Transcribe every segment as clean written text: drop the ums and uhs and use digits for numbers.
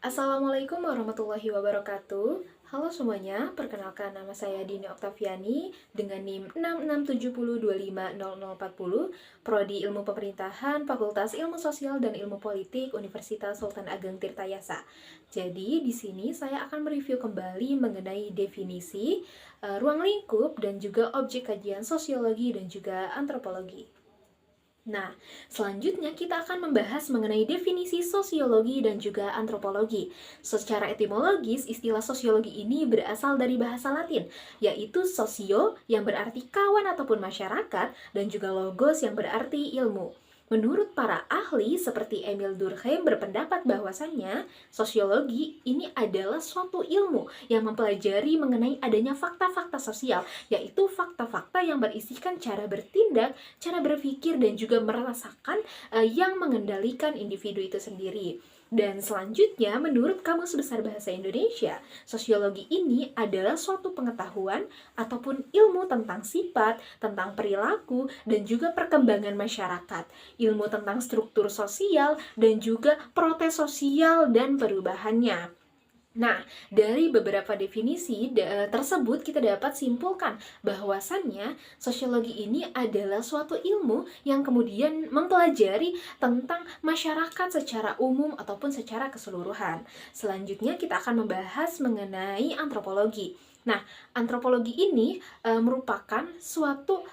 Assalamualaikum warahmatullahi wabarakatuh. Halo semuanya, perkenalkan nama saya Dini Oktaviani dengan NIM 6670250040, Prodi Ilmu Pemerintahan, Fakultas Ilmu Sosial dan Ilmu Politik, Universitas Sultan Ageng Tirtayasa. Jadi, di sini saya akan mereview kembali mengenai definisi, ruang lingkup dan juga objek kajian sosiologi dan juga antropologi. Nah, selanjutnya kita akan membahas mengenai definisi sosiologi dan juga antropologi. Secara etimologis, istilah sosiologi ini berasal dari bahasa Latin, yaitu sosio yang berarti kawan ataupun masyarakat, dan juga logos yang berarti ilmu. Menurut para ahli seperti Emil Durkheim berpendapat bahwasannya sosiologi ini adalah suatu ilmu yang mempelajari mengenai adanya fakta-fakta sosial, yaitu fakta-fakta yang berisikan cara bertindak, cara berpikir dan juga merasakan yang mengendalikan individu itu sendiri. Dan selanjutnya, menurut Kamus Besar Bahasa Indonesia, sosiologi ini adalah suatu pengetahuan ataupun ilmu tentang sifat, tentang perilaku, dan juga perkembangan masyarakat, ilmu tentang struktur sosial, dan juga protes sosial dan perubahannya. Nah, dari beberapa definisi tersebut kita dapat simpulkan bahwasannya sosiologi ini adalah suatu ilmu yang kemudian mempelajari tentang masyarakat secara umum ataupun secara keseluruhan. Selanjutnya kita akan membahas mengenai antropologi. Nah, antropologi ini merupakan suatu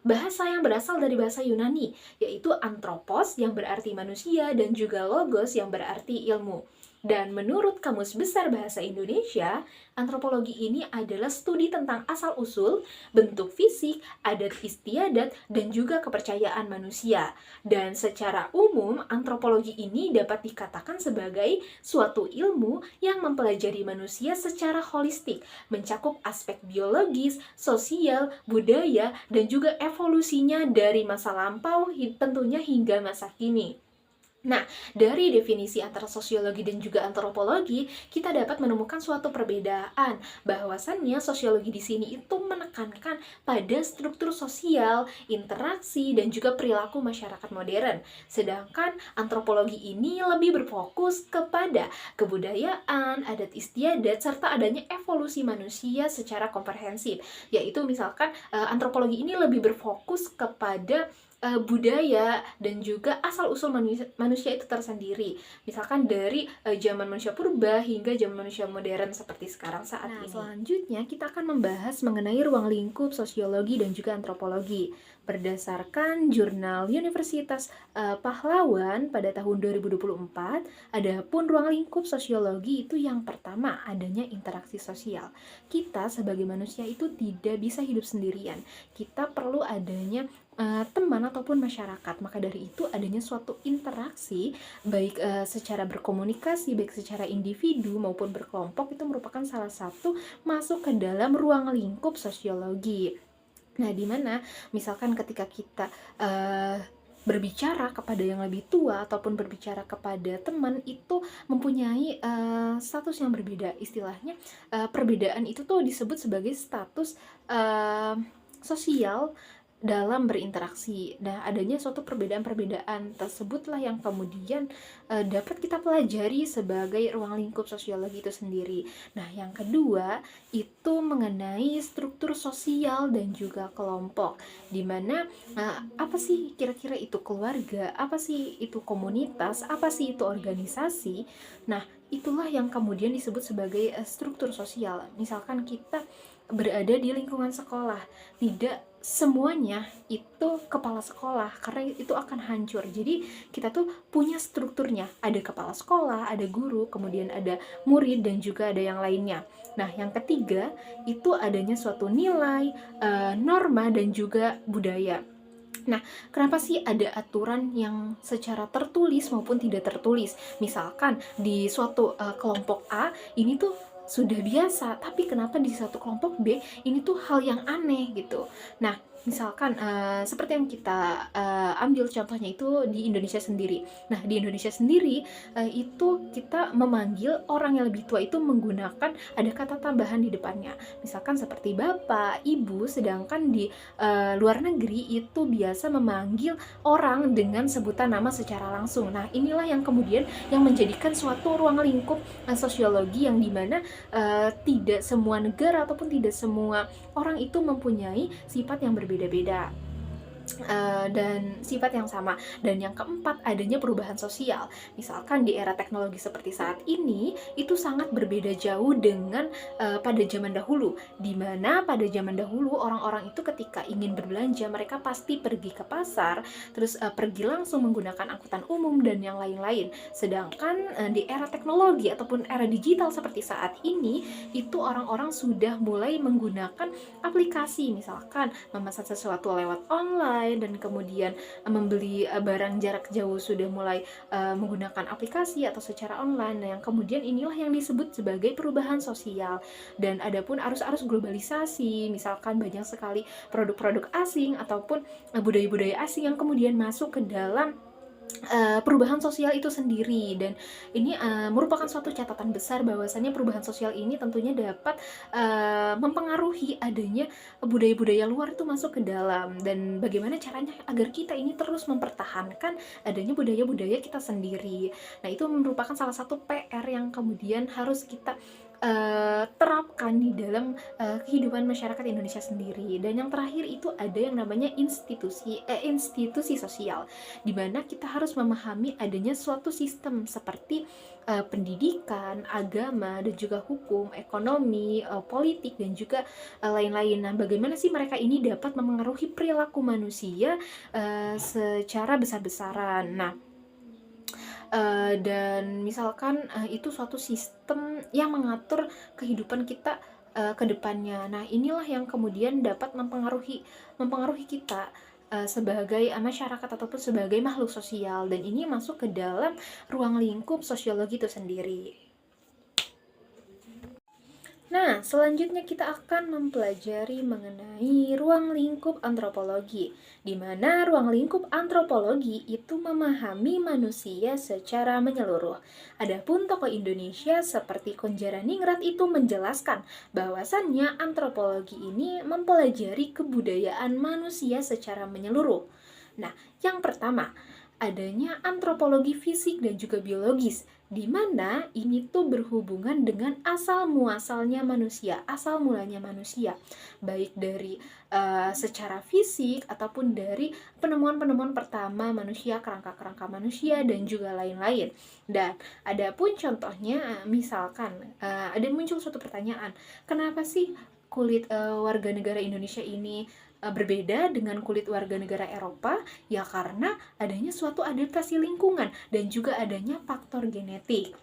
bahasa yang berasal dari bahasa Yunani, yaitu anthropos yang berarti manusia dan juga logos yang berarti ilmu. Dan menurut Kamus Besar Bahasa Indonesia, antropologi ini adalah studi tentang asal-usul, bentuk fisik, adat istiadat, dan juga kepercayaan manusia. Dan secara umum, antropologi ini dapat dikatakan sebagai suatu ilmu yang mempelajari manusia secara holistik, mencakup aspek biologis, sosial, budaya, dan juga evolusinya dari masa lampau tentunya hingga masa kini. Nah, dari definisi antara sosiologi dan juga antropologi, kita dapat menemukan suatu perbedaan, bahwasannya sosiologi di sini itu menekankan pada struktur sosial, interaksi, dan juga perilaku masyarakat modern. Sedangkan antropologi ini lebih berfokus kepada kebudayaan, adat istiadat, serta adanya evolusi manusia secara komprehensif. Yaitu misalkan antropologi ini lebih berfokus kepada budaya dan juga asal-usul manusia itu tersendiri. Misalkan dari zaman manusia purba hingga zaman manusia modern seperti sekarang saat ini. Selanjutnya kita akan membahas mengenai ruang lingkup sosiologi dan juga antropologi. Berdasarkan jurnal Universitas Pahlawan pada tahun 2024, adapun ruang lingkup sosiologi itu yang pertama adanya interaksi sosial. Kita sebagai manusia itu tidak bisa hidup sendirian. Kita perlu adanya teman ataupun masyarakat. Maka dari itu adanya suatu interaksi baik secara berkomunikasi, baik secara individu maupun berkelompok, itu merupakan salah satu masuk ke dalam ruang lingkup sosiologi. Nah, di mana misalkan ketika kita berbicara kepada yang lebih tua ataupun berbicara kepada teman, itu mempunyai status yang berbeda. Istilahnya perbedaan itu tuh disebut sebagai status sosial dalam berinteraksi. Nah, adanya suatu perbedaan-perbedaan tersebutlah yang kemudian dapat kita pelajari sebagai ruang lingkup sosiologi itu sendiri. Nah, yang kedua itu mengenai struktur sosial dan juga kelompok, dimana apa sih kira-kira itu keluarga, apa sih itu komunitas, apa sih itu organisasi. Nah, itulah yang kemudian disebut sebagai struktur sosial. Misalkan kita berada di lingkungan sekolah, tidak semuanya itu kepala sekolah, karena itu akan hancur. Jadi kita tuh punya strukturnya, ada kepala sekolah, ada guru, kemudian ada murid, dan juga ada yang lainnya. Nah, yang ketiga itu adanya suatu nilai, norma, dan juga budaya. Nah, kenapa sih ada aturan yang secara tertulis maupun tidak tertulis? Misalkan di suatu kelompok A ini tuh sudah biasa, tapi kenapa di satu kelompok B ini tuh hal yang aneh gitu. Nah, Misalkan, seperti yang kita, ambil contohnya itu di Indonesia sendiri. Nah, di Indonesia sendiri, itu kita memanggil orang yang lebih tua itu menggunakan ada kata tambahan di depannya. Misalkan seperti bapak, ibu, sedangkan di, luar negeri itu biasa memanggil orang dengan sebutan nama secara langsung. Nah, inilah yang kemudian yang menjadikan suatu ruang lingkup, sosiologi yang di mana, tidak semua negara ataupun tidak semua orang itu mempunyai sifat yang berbeda-beda dan sifat yang sama. Dan yang keempat, adanya perubahan sosial. Misalkan di era teknologi seperti saat ini, itu sangat berbeda jauh dengan pada zaman dahulu. Di mana pada zaman dahulu orang-orang itu ketika ingin berbelanja, mereka pasti pergi ke pasar, terus pergi langsung menggunakan angkutan umum dan yang lain-lain. Sedangkan di era teknologi ataupun era digital seperti saat ini, itu orang-orang sudah mulai menggunakan aplikasi, misalkan memesan sesuatu lewat online dan kemudian membeli barang jarak jauh sudah mulai menggunakan aplikasi atau secara online. Nah, yang kemudian inilah yang disebut sebagai perubahan sosial. Dan adapun arus-arus globalisasi, misalkan banyak sekali produk-produk asing ataupun budaya-budaya asing yang kemudian masuk ke dalam perubahan sosial itu sendiri. Dan ini merupakan suatu catatan besar bahwasannya perubahan sosial ini tentunya dapat mempengaruhi adanya budaya-budaya luar itu masuk ke dalam, dan bagaimana caranya agar kita ini terus mempertahankan adanya budaya-budaya kita sendiri. Nah, itu merupakan salah satu PR yang kemudian harus kita terapkan di dalam kehidupan masyarakat Indonesia sendiri. Dan yang terakhir itu ada yang namanya institusi sosial, di mana kita harus memahami adanya suatu sistem seperti pendidikan, agama, dan juga hukum, ekonomi, politik, dan juga lain-lain. Nah, bagaimana sih mereka ini dapat mempengaruhi perilaku manusia secara besar-besaran. Nah, dan misalkan itu suatu sistem yang mengatur kehidupan kita ke depannya. Nah, inilah yang kemudian dapat mempengaruhi kita sebagai masyarakat ataupun sebagai makhluk sosial, dan ini masuk ke dalam ruang lingkup sosiologi itu sendiri. Nah, selanjutnya kita akan mempelajari mengenai ruang lingkup antropologi, di mana ruang lingkup antropologi itu memahami manusia secara menyeluruh. Adapun tokoh Indonesia seperti Konjaraningrat itu menjelaskan bahwasannya antropologi ini mempelajari kebudayaan manusia secara menyeluruh. Nah, yang pertama, adanya antropologi fisik dan juga biologis, di mana ini tuh berhubungan dengan asal muasalnya manusia, asal mulanya manusia, baik dari secara fisik ataupun dari penemuan-penemuan pertama manusia, kerangka-kerangka manusia dan juga lain-lain. Dan ada pun contohnya, misalkan ada muncul suatu pertanyaan, kenapa sih kulit warga negara Indonesia ini berbeda dengan kulit warga negara Eropa? Ya karena adanya suatu adaptasi lingkungan dan juga adanya faktor genetik.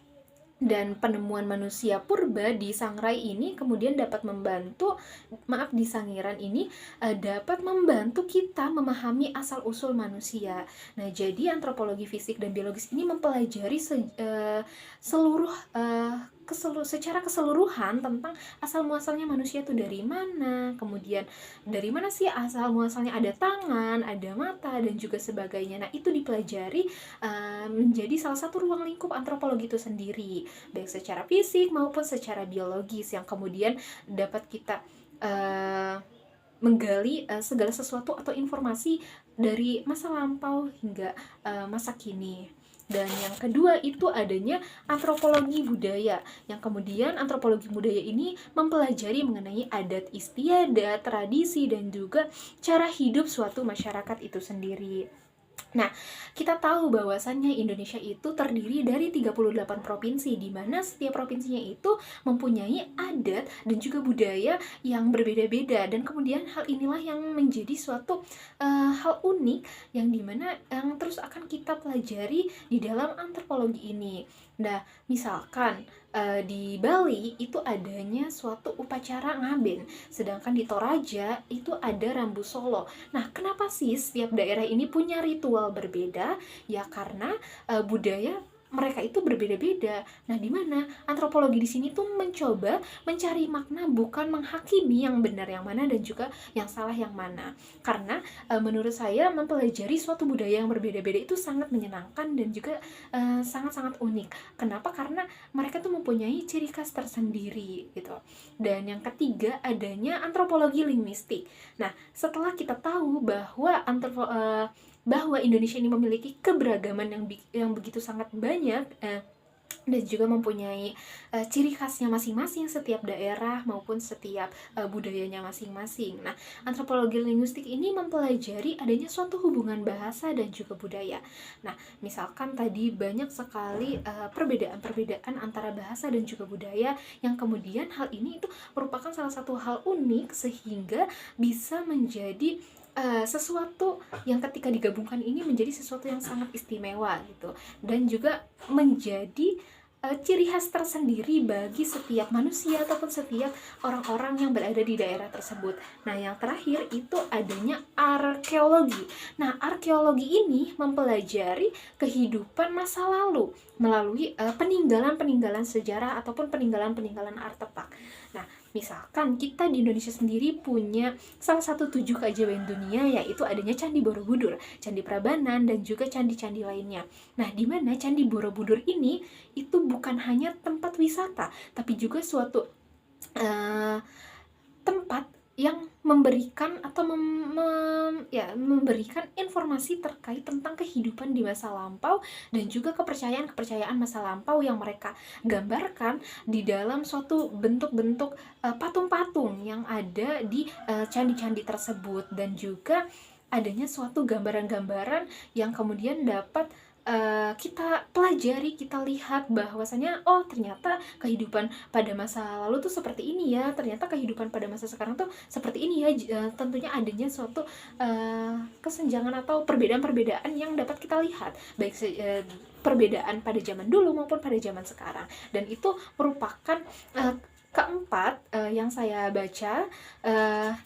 Dan penemuan manusia purba di Sangrai ini kemudian dapat membantu, di Sangiran ini dapat membantu kita memahami asal-usul manusia. Nah, jadi antropologi fisik dan biologis ini mempelajari seluruh secara keseluruhan tentang asal muasalnya manusia itu dari mana, kemudian dari mana sih asal muasalnya ada tangan, ada mata, dan juga sebagainya. Nah, itu dipelajari menjadi salah satu ruang lingkup antropologi itu sendiri, baik secara fisik maupun secara biologis, yang kemudian dapat kita menggali segala sesuatu atau informasi dari masa lampau hingga masa kini. Dan yang kedua itu adanya antropologi budaya, yang kemudian antropologi budaya ini mempelajari mengenai adat istiadat, tradisi, dan juga cara hidup suatu masyarakat itu sendiri. Nah, kita tahu bahwasannya Indonesia itu terdiri dari 38 provinsi, di mana setiap provinsinya itu mempunyai adat dan juga budaya yang berbeda-beda, dan kemudian hal inilah yang menjadi suatu hal unik yang dimana yang terus akan kita pelajari di dalam antropologi ini. Nah, misalkan di Bali itu adanya suatu upacara ngaben, sedangkan di Toraja itu ada rambu solo. Nah, kenapa sih setiap daerah ini punya ritual berbeda? Ya karena budaya mereka itu berbeda-beda. Nah, di mana antropologi di sini tuh mencoba mencari makna, bukan menghakimi yang benar yang mana dan juga yang salah yang mana. Karena menurut saya mempelajari suatu budaya yang berbeda-beda itu sangat menyenangkan dan juga sangat-sangat unik. Kenapa? Karena mereka tuh mempunyai ciri khas tersendiri gitu. Dan yang ketiga, adanya antropologi linguistik. Nah, setelah kita tahu bahwa Indonesia ini memiliki keberagaman yang begitu sangat banyak, dan juga mempunyai ciri khasnya masing-masing setiap daerah maupun setiap budayanya masing-masing. Nah, antropologi linguistik ini mempelajari adanya suatu hubungan bahasa dan juga budaya. Nah, misalkan tadi banyak sekali perbedaan-perbedaan antara bahasa dan juga budaya, yang kemudian hal ini itu merupakan salah satu hal unik sehingga bisa menjadi sesuatu yang ketika digabungkan ini menjadi sesuatu yang sangat istimewa gitu, dan juga menjadi ciri khas tersendiri bagi setiap manusia ataupun setiap orang-orang yang berada di daerah tersebut. Nah, yang terakhir itu adanya arkeologi. Nah, arkeologi ini mempelajari kehidupan masa lalu melalui peninggalan-peninggalan sejarah ataupun peninggalan-peninggalan artefak. Nah, misalkan kita di Indonesia sendiri punya salah satu 7 keajaiban dunia, yaitu adanya Candi Borobudur, Candi Prambanan, dan juga candi-candi lainnya. Nah, di mana Candi Borobudur ini itu bukan hanya tempat wisata, tapi juga suatu tempat yang memberikan atau memberikan informasi terkait tentang kehidupan di masa lampau dan juga kepercayaan-kepercayaan masa lampau yang mereka gambarkan di dalam suatu bentuk-bentuk patung-patung yang ada di candi-candi tersebut, dan juga adanya suatu gambaran-gambaran yang kemudian dapat kita pelajari, kita lihat bahwasanya oh ternyata kehidupan pada masa lalu tuh seperti ini ya, ternyata kehidupan pada masa sekarang tuh seperti ini ya. Tentunya adanya suatu kesenjangan atau perbedaan-perbedaan yang dapat kita lihat, baik perbedaan pada zaman dulu maupun pada zaman sekarang. Dan itu merupakan keempat yang saya baca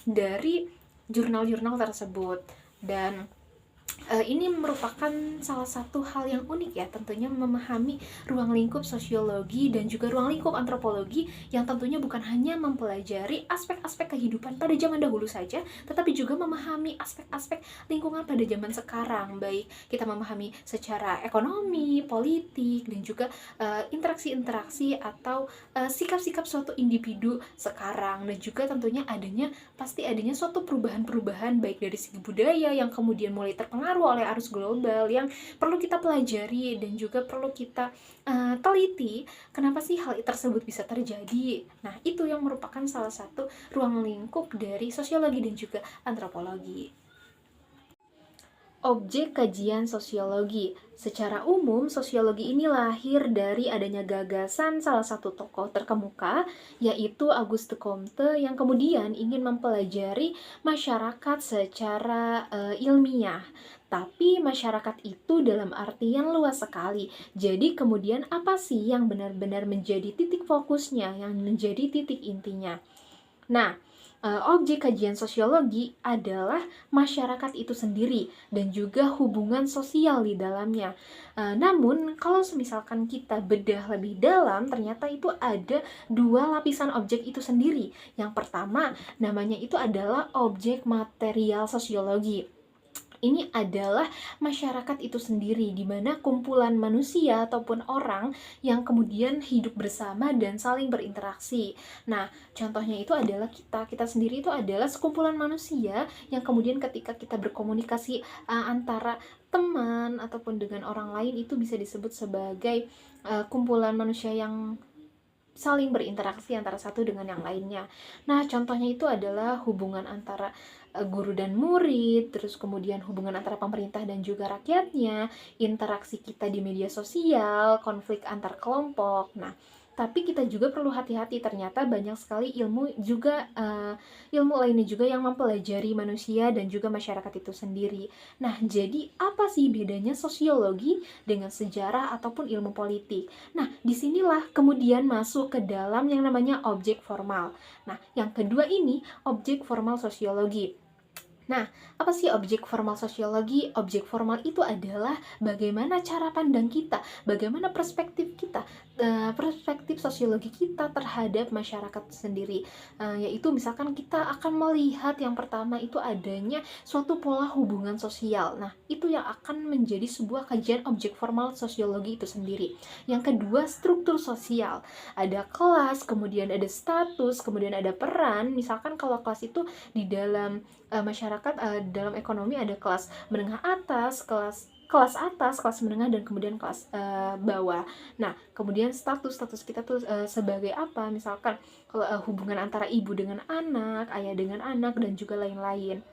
dari jurnal-jurnal tersebut. Dan ini merupakan salah satu hal yang unik ya, tentunya memahami ruang lingkup sosiologi dan juga ruang lingkup antropologi yang tentunya bukan hanya mempelajari aspek-aspek kehidupan pada zaman dahulu saja, tetapi juga memahami aspek-aspek lingkungan pada zaman sekarang, baik kita memahami secara ekonomi, politik, dan juga interaksi-interaksi atau sikap-sikap suatu individu sekarang, dan juga tentunya pasti adanya suatu perubahan-perubahan baik dari segi budaya yang kemudian mulai terpengaruh oleh arus global yang perlu kita pelajari dan juga perlu kita teliti kenapa sih hal tersebut bisa terjadi. Nah, itu yang merupakan salah satu ruang lingkup dari sosiologi dan juga antropologi. Objek kajian sosiologi. Secara umum, sosiologi ini lahir dari adanya gagasan salah satu tokoh terkemuka, yaitu Auguste Comte, yang kemudian ingin mempelajari masyarakat secara ilmiah. Tapi masyarakat itu dalam artian luas sekali. Jadi kemudian apa sih yang benar-benar menjadi titik fokusnya, yang menjadi titik intinya? Nah, objek kajian sosiologi adalah masyarakat itu sendiri dan juga hubungan sosial di dalamnya. Namun, kalau misalkan kita bedah lebih dalam, ternyata itu ada 2 lapisan objek itu sendiri. Yang pertama, namanya itu adalah objek material sosiologi. Ini adalah masyarakat itu sendiri, di mana kumpulan manusia ataupun orang yang kemudian hidup bersama dan saling berinteraksi. Nah, contohnya itu adalah kita sendiri itu adalah sekumpulan manusia yang kemudian ketika kita berkomunikasi antara teman ataupun dengan orang lain itu bisa disebut sebagai kumpulan manusia yang saling berinteraksi antara satu dengan yang lainnya. Nah, contohnya itu adalah hubungan antara guru dan murid, terus kemudian hubungan antara pemerintah dan juga rakyatnya, interaksi kita di media sosial, konflik antar kelompok. Nah, tapi kita juga perlu hati-hati, ternyata banyak sekali ilmu lainnya juga yang mempelajari manusia dan juga masyarakat itu sendiri. Nah, jadi apa sih bedanya sosiologi dengan sejarah ataupun ilmu politik? Nah, disinilah kemudian masuk ke dalam yang namanya objek formal. Nah, yang kedua ini objek formal sosiologi. Nah, apa sih objek formal sosiologi? Objek formal itu adalah bagaimana cara pandang kita, bagaimana perspektif sosiologi kita terhadap masyarakat sendiri. Yaitu misalkan kita akan melihat yang pertama itu adanya suatu pola hubungan sosial. Nah, itu yang akan menjadi sebuah kajian objek formal sosiologi itu sendiri. Yang kedua, struktur sosial. Ada kelas, kemudian ada status, kemudian ada peran. Misalkan kalau kelas itu di dalam masyarakat, dalam ekonomi ada kelas menengah atas, kelas atas, kelas menengah, dan kemudian kelas bawah. Nah, kemudian status kita tuh sebagai apa? Misalkan kalau hubungan antara ibu dengan anak, ayah dengan anak, dan juga lain-lain.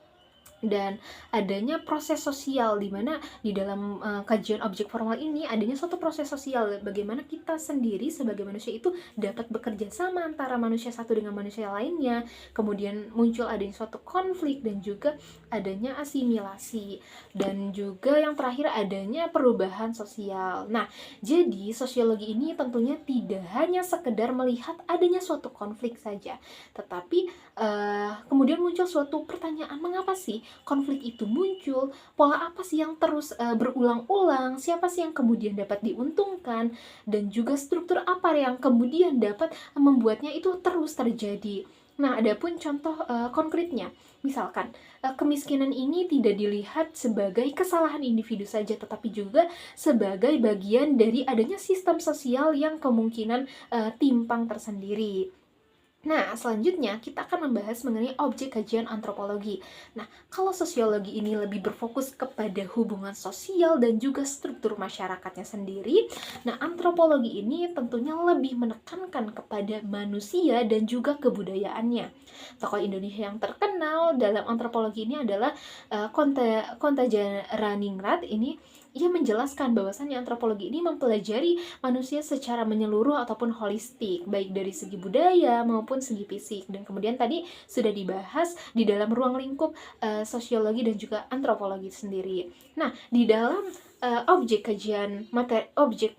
Dan adanya proses sosial di mana di dalam kajian objek formal ini adanya suatu proses sosial, bagaimana kita sendiri sebagai manusia itu dapat bekerja sama antara manusia satu dengan manusia lainnya, kemudian muncul adanya suatu konflik dan juga adanya asimilasi, dan juga yang terakhir adanya perubahan sosial. Nah, jadi sosiologi ini tentunya tidak hanya sekedar melihat adanya suatu konflik saja, tetapi kemudian muncul suatu pertanyaan, mengapa sih konflik itu muncul, pola apa sih yang terus berulang-ulang, siapa sih yang kemudian dapat diuntungkan, dan juga struktur apa yang kemudian dapat membuatnya itu terus terjadi. Nah, adapun contoh konkretnya, misalkan kemiskinan ini tidak dilihat sebagai kesalahan individu saja, tetapi juga sebagai bagian dari adanya sistem sosial yang kemungkinan timpang tersendiri. Nah, selanjutnya kita akan membahas mengenai objek kajian antropologi. Nah, kalau sosiologi ini lebih berfokus kepada hubungan sosial dan juga struktur masyarakatnya sendiri, nah antropologi ini tentunya lebih menekankan kepada manusia dan juga kebudayaannya. Tokoh Indonesia yang terkenal dalam antropologi ini adalah Kontajaningrat. Ia menjelaskan bahwasannya antropologi ini mempelajari manusia secara menyeluruh ataupun holistik, baik dari segi budaya maupun segi fisik. Dan kemudian tadi sudah dibahas di dalam ruang lingkup sosiologi dan juga antropologi sendiri. Nah, di dalam objek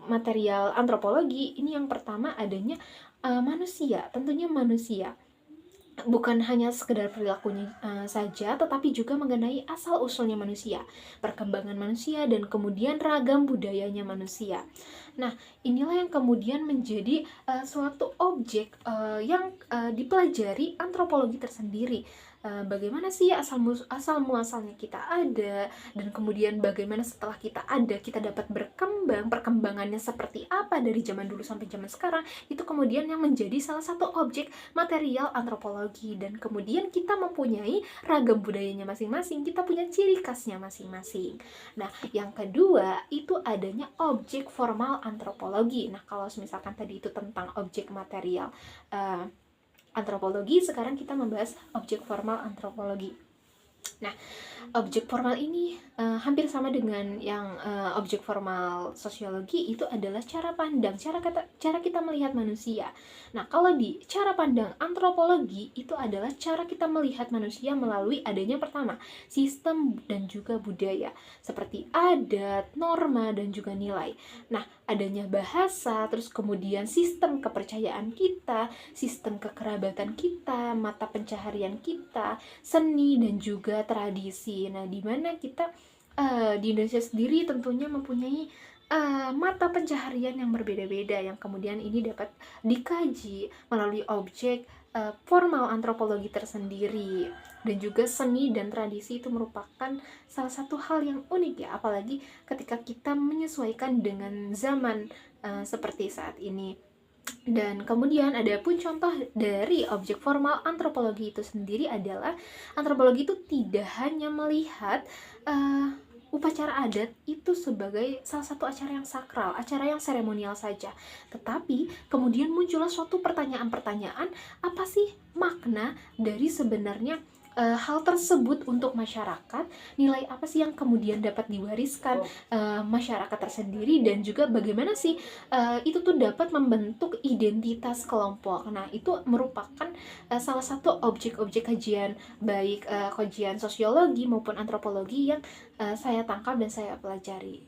material antropologi ini yang pertama adanya manusia, tentunya manusia. Bukan hanya sekedar perilakunya saja, tetapi juga mengenai asal-usulnya manusia, perkembangan manusia, dan kemudian ragam budayanya manusia. Nah, inilah yang kemudian menjadi suatu objek yang dipelajari antropologi tersendiri. Bagaimana sih asal muasalnya kita ada, dan kemudian bagaimana setelah kita ada kita dapat berkembang, perkembangannya seperti apa dari zaman dulu sampai zaman sekarang, itu kemudian yang menjadi salah satu objek material antropologi. Dan kemudian kita mempunyai ragam budayanya masing-masing, kita punya ciri khasnya masing-masing. Nah, yang kedua itu adanya objek formal antropologi. Nah, kalau misalkan tadi itu tentang objek material antropologi, sekarang kita membahas objek formal antropologi. Nah, objek formal ini hampir sama dengan yang objek formal sosiologi, itu adalah cara pandang, cara kita melihat manusia. Nah, kalau di cara pandang antropologi itu adalah cara kita melihat manusia melalui adanya pertama, sistem dan juga budaya, seperti adat, norma, dan juga nilai. Nah, adanya bahasa, terus kemudian sistem kepercayaan kita, sistem kekerabatan kita, mata pencaharian kita, seni, dan juga tradisi. Nah, di mana kita di Indonesia sendiri tentunya mempunyai mata pencaharian yang berbeda-beda, yang kemudian ini dapat dikaji melalui objek formal antropologi tersendiri. Dan juga seni dan tradisi itu merupakan salah satu hal yang unik ya, apalagi ketika kita menyesuaikan dengan zaman seperti saat ini. Dan kemudian ada pun contoh dari objek formal antropologi itu sendiri adalah antropologi itu tidak hanya melihat upacara adat itu sebagai salah satu acara yang sakral, acara yang seremonial saja, tetapi kemudian muncullah suatu pertanyaan-pertanyaan, apa sih makna dari sebenarnya hal tersebut untuk masyarakat, nilai apa sih yang kemudian dapat diwariskan masyarakat tersendiri, dan juga bagaimana sih itu tuh dapat membentuk identitas kelompok. Nah, itu merupakan salah satu objek-objek kajian, baik kajian sosiologi maupun antropologi yang saya tangkap dan saya pelajari.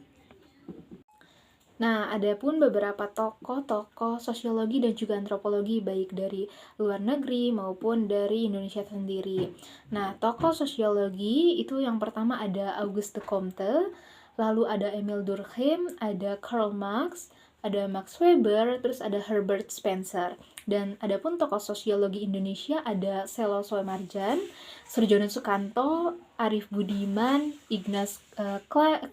Nah, ada pun beberapa tokoh-tokoh sosiologi dan juga antropologi baik dari luar negeri maupun dari Indonesia sendiri. Nah, tokoh sosiologi itu yang pertama ada Auguste Comte, lalu ada Emile Durkheim, ada Karl Marx, ada Max Weber, terus ada Herbert Spencer. Dan adapun tokoh sosiologi Indonesia ada Selo Soemarjan, Surjono Sukanto, Arif Budiman, Ignas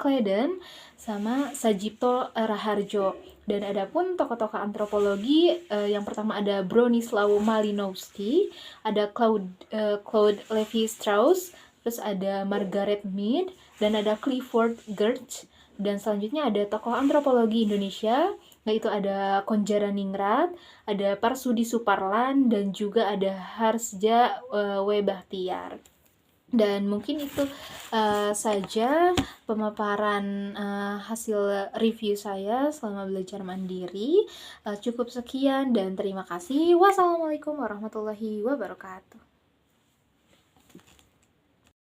Kleden, sama Sajipto Raharjo. Dan adapun tokoh-tokoh antropologi yang pertama ada Bronislaw Malinowski, ada Claude Levi-Strauss, terus ada Margaret Mead, dan ada Clifford Geertz. Dan selanjutnya ada tokoh antropologi Indonesia, yaitu ada Konjaraningrat, ada Parsudi Suparlan, dan juga ada Harsja W. Bahtiar. Dan mungkin itu saja pemaparan hasil review saya selama belajar mandiri. Cukup sekian dan terima kasih. Wassalamualaikum warahmatullahi wabarakatuh.